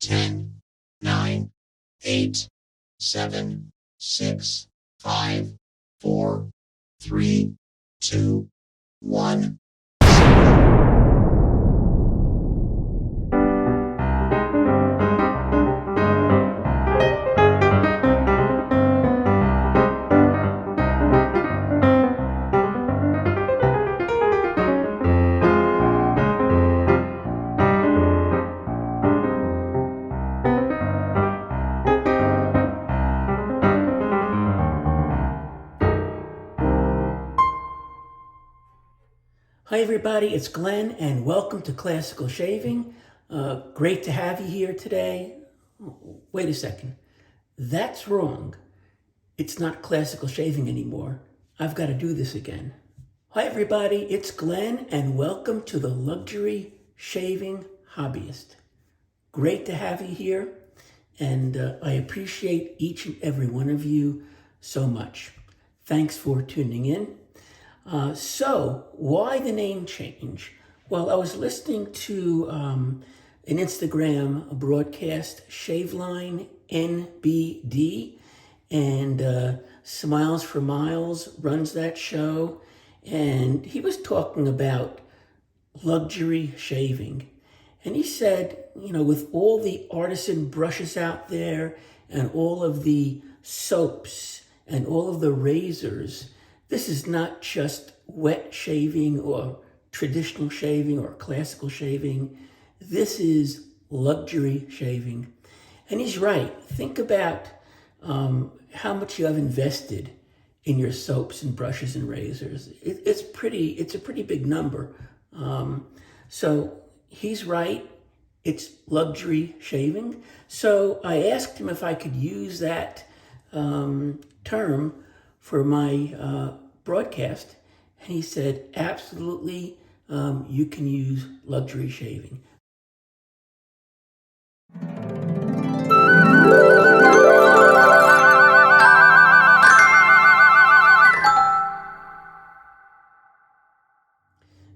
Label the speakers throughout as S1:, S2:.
S1: 10, 9, 8, 7, 6, 5, 4, 3, 2, 1.
S2: Hi everybody, it's Glenn and welcome to Classical Shaving. Great to have you here today. Wait a second, that's wrong. It's not Classical Shaving anymore. I've got to do this again. Hi everybody, it's Glenn and welcome to the Luxury Shaving Hobbyist. Great to have you here and I appreciate each and every one of you so much. Thanks for tuning in. So why the name change? Well, I was listening to an Instagram broadcast, Shaveline NBD, and Smiles for Miles runs that show, and he was talking about luxury shaving. And he said, with all the artisan brushes out there and all of the soaps and all of the razors, this is not just wet shaving or traditional shaving or classical shaving. This is luxury shaving. And he's right. Think about how much you have invested in your soaps and brushes and razors. It's a pretty big number. So he's right. It's luxury shaving. So I asked him if I could use that term for my broadcast, and he said, absolutely, you can use luxury shaving.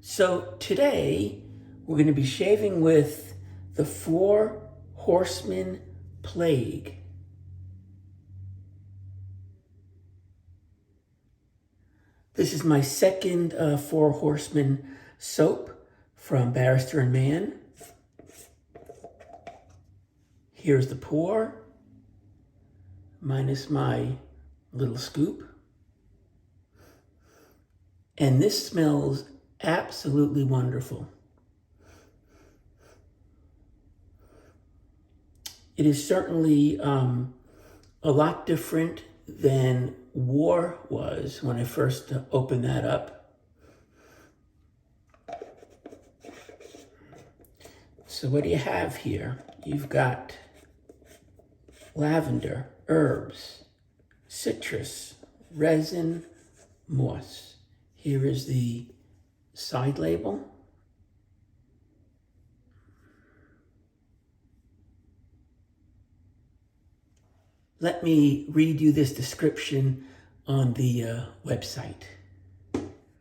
S2: So today, we're going to be shaving with the 4 Horsemen Plague. This is my second 4 Horsemen soap from Barrister and Mann. Here's the pour, minus my little scoop. And this smells absolutely wonderful. It is certainly a lot different than War was when I first opened that up. So what do you have here? You've got lavender, herbs, citrus, resin, moss. Here is the side label. Let me read you this description on the website.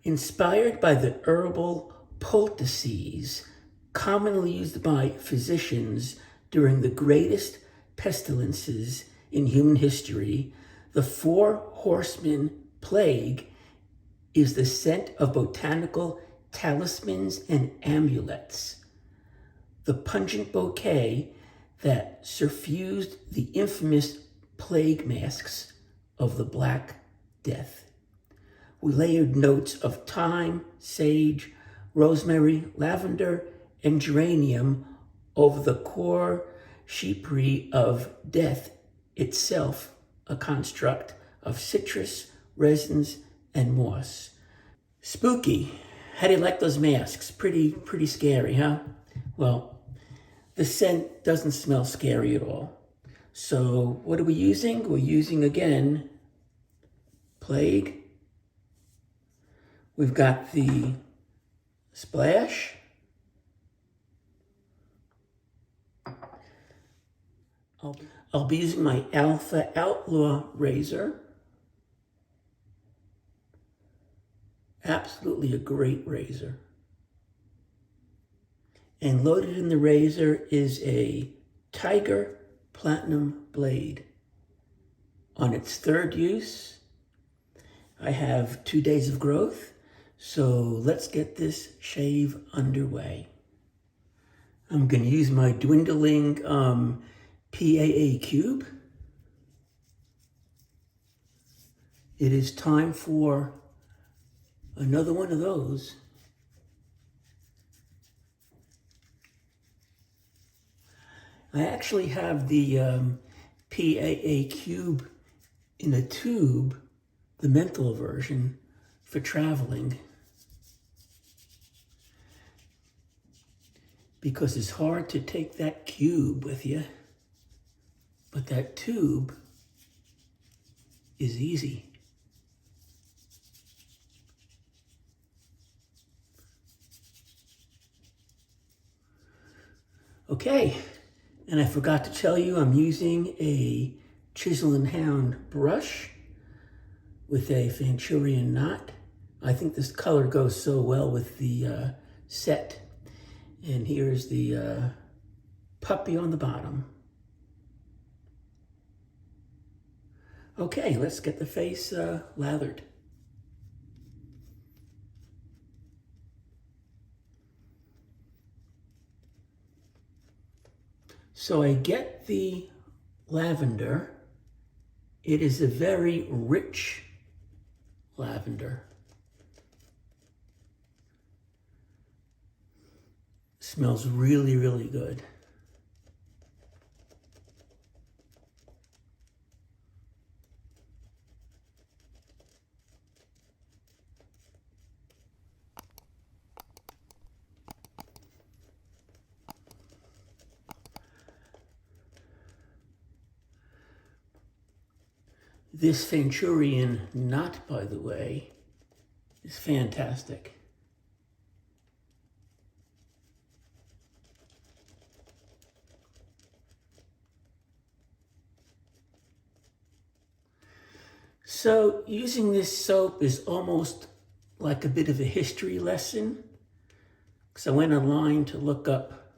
S2: Inspired by the herbal poultices commonly used by physicians during the greatest pestilences in human history, the 4 Horsemen Plague is the scent of botanical talismans and amulets. The pungent bouquet that suffused the infamous plague masks of the Black Death. We layered notes of thyme, sage, rosemary, lavender, and geranium over the core sheepery of death itself, a construct of citrus, resins, and moss. Spooky. How do you like those masks? Pretty scary, huh? Well, the scent doesn't smell scary at all. So what are we using? We're using, again, Plague. We've got the splash. I'll be using my Alpha Outlaw razor. Absolutely a great razor. And loaded in the razor is a Tiger Platinum Blade. On its third use, I have 2 days of growth, so let's get this shave underway. I'm going to use my dwindling PAA cube. It is time for another one of those. I actually have the PAA cube in a tube, the menthol version, for traveling. Because it's hard to take that cube with you, but that tube is easy. Okay, and I forgot to tell you I'm using a Chisel Hound brush with a Fanchurian knot. I think this color goes so well with the set. And here's the puppy on the bottom. Okay, let's get the face lathered. So I get the lavender. It is a very rich lavender. Smells really, really good. This Fanchurian knot, by the way, is fantastic. So using this soap is almost like a bit of a history lesson, because I went online to look up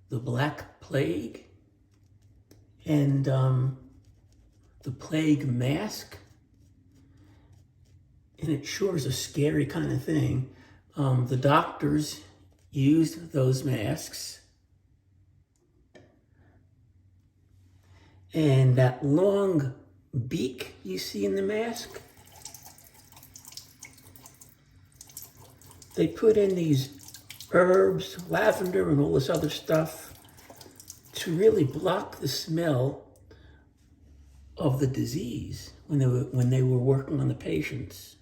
S2: the Black Plague and the plague mask, and it sure is a scary kind of thing. The doctors used those masks, and that long beak you see in the mask, they put in these herbs, lavender and all this other stuff to really block the smell of the disease when they were working on the patients.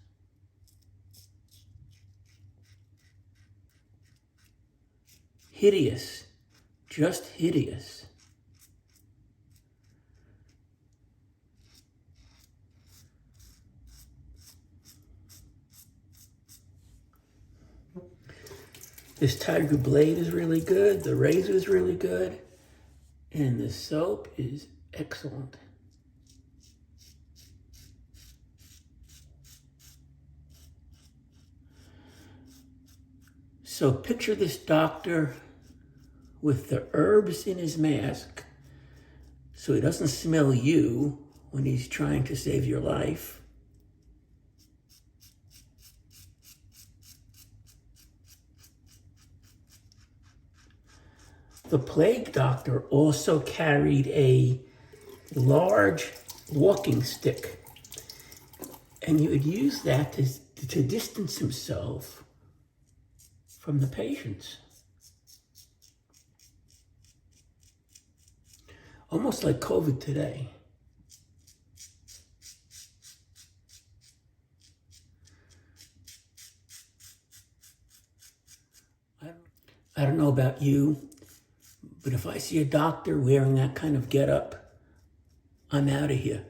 S2: Hideous, just hideous. This tiger blade is really good, the razor is really good, and the soap is excellent. So picture this doctor with the herbs in his mask so he doesn't smell you when he's trying to save your life. The plague doctor also carried a large walking stick, and he would use that to distance himself from the patients. Almost like COVID today. I don't know about you, but if I see a doctor wearing that kind of getup, I'm out of here.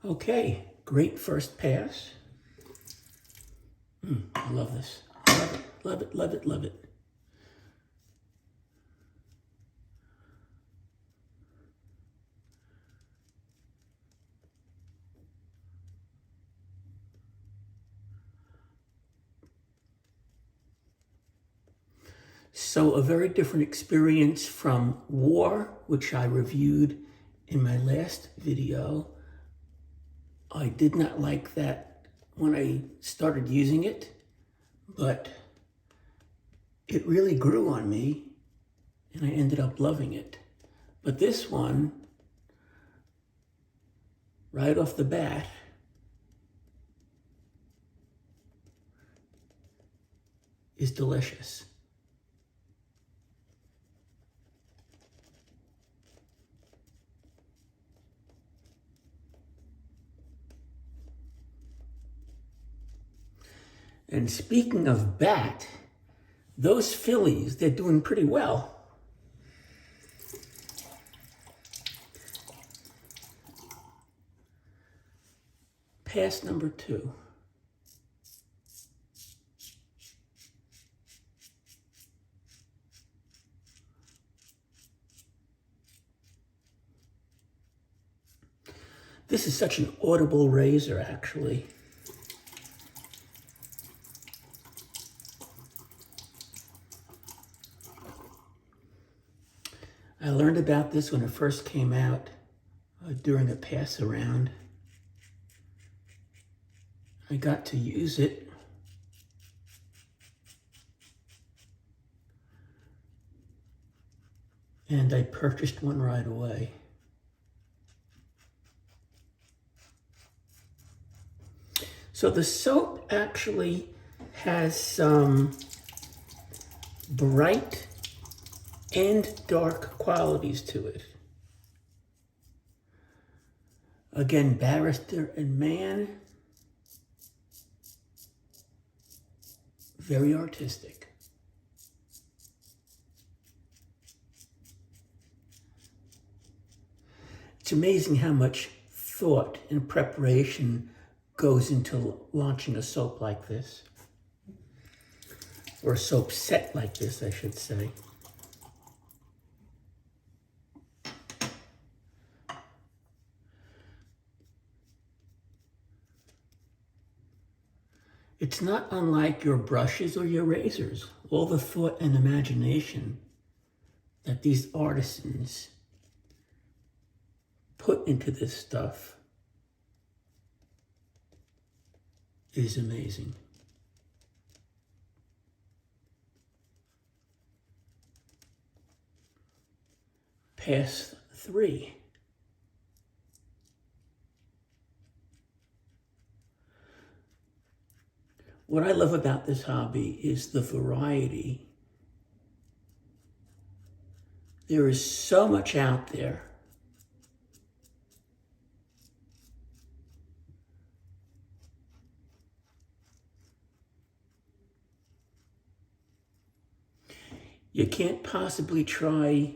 S2: Okay, great first pass. I love this. Love it, love it, love it, love it. So a very different experience from War, which I reviewed in my last video. I did not like that when I started using it, but it really grew on me and I ended up loving it. But this one, right off the bat, is delicious. And speaking of bat, those fillies, they're doing pretty well. Pass number 2. This is such an audible razor, actually. I learned about this when it first came out during a pass around. I got to use it. And I purchased one right away. So the soap actually has some bright and dark qualities to it. Again, Barrister and Mann, very artistic. It's amazing how much thought and preparation goes into launching a soap like this, or a soap set like this, I should say. It's not unlike your brushes or your razors. All the thought and imagination that these artisans put into this stuff is amazing. Pass 3. What I love about this hobby is the variety. There is so much out there. You can't possibly try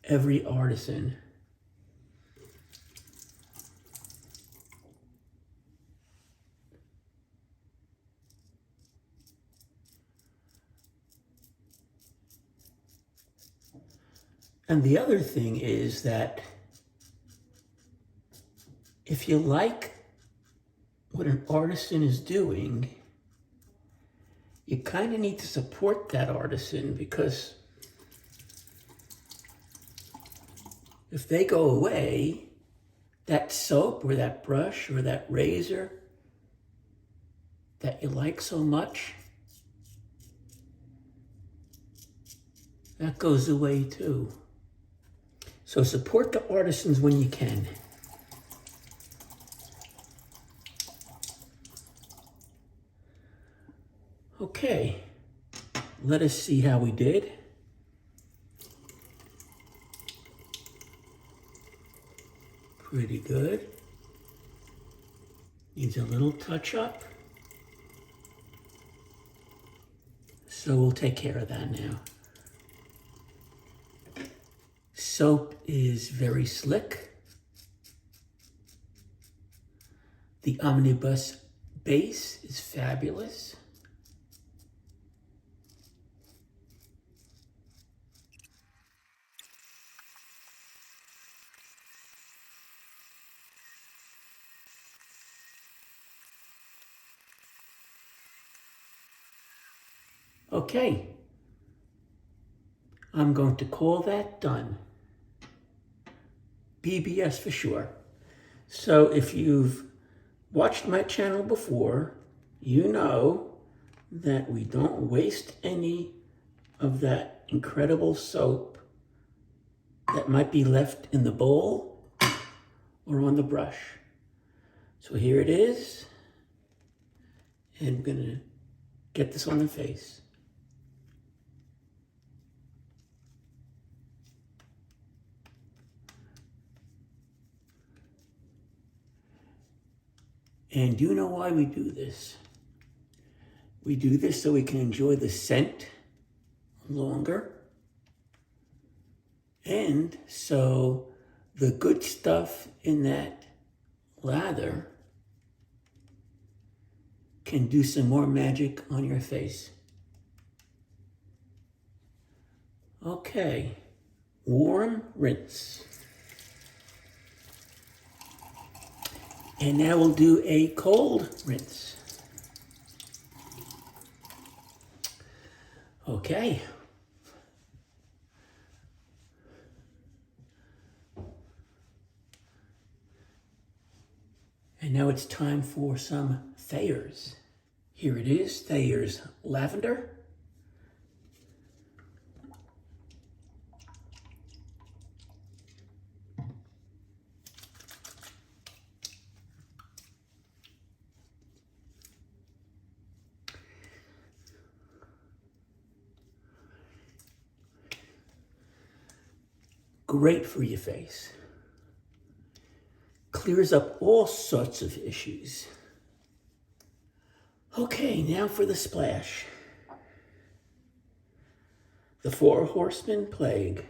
S2: every artisan. And the other thing is that if you like what an artisan is doing, you kind of need to support that artisan, because if they go away, that soap or that brush or that razor that you like so much, that goes away too. So support the artisans when you can. Okay, let us see how we did. Pretty good. Needs a little touch up. So we'll take care of that now. Soap is very slick. The omnibus base is fabulous. Okay, I'm going to call that done. BBS for sure. So if you've watched my channel before, you know that we don't waste any of that incredible soap that might be left in the bowl or on the brush. So here it is, and we're gonna get this on the face. And do you know why we do this? We do this so we can enjoy the scent longer, and so the good stuff in that lather can do some more magic on your face. Okay, warm rinse. And now we'll do a cold rinse. Okay. And now it's time for some Thayer's. Here it is, Thayer's Lavender. Great for your face. Clears up all sorts of issues. Okay, now for the splash. The Four Horsemen Plague.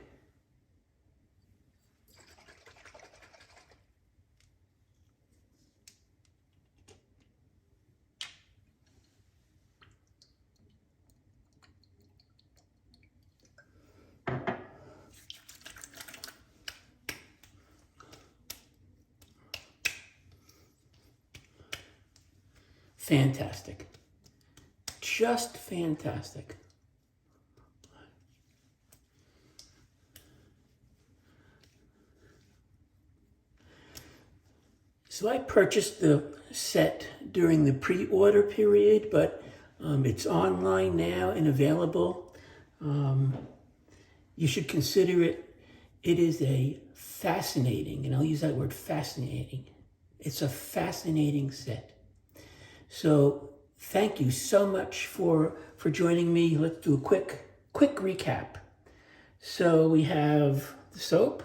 S2: Fantastic. Just fantastic. So I purchased the set during the pre-order period, but it's online now and available. You should consider it. It is a fascinating, and I'll use that word fascinating. It's a fascinating set. So thank you so much for joining me. Let's do a quick recap. So we have the soap,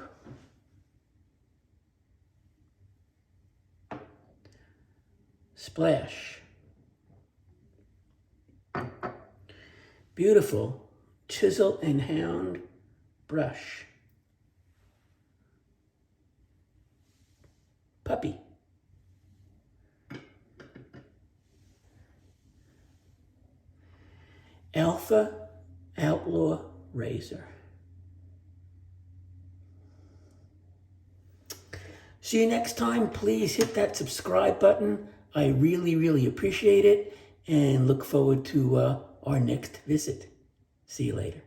S2: splash, beautiful Chisel and Hound brush, puppy, Alpha Outlaw razor. See you next time. Please hit that subscribe button. I really appreciate it and look forward to our next visit. See you later.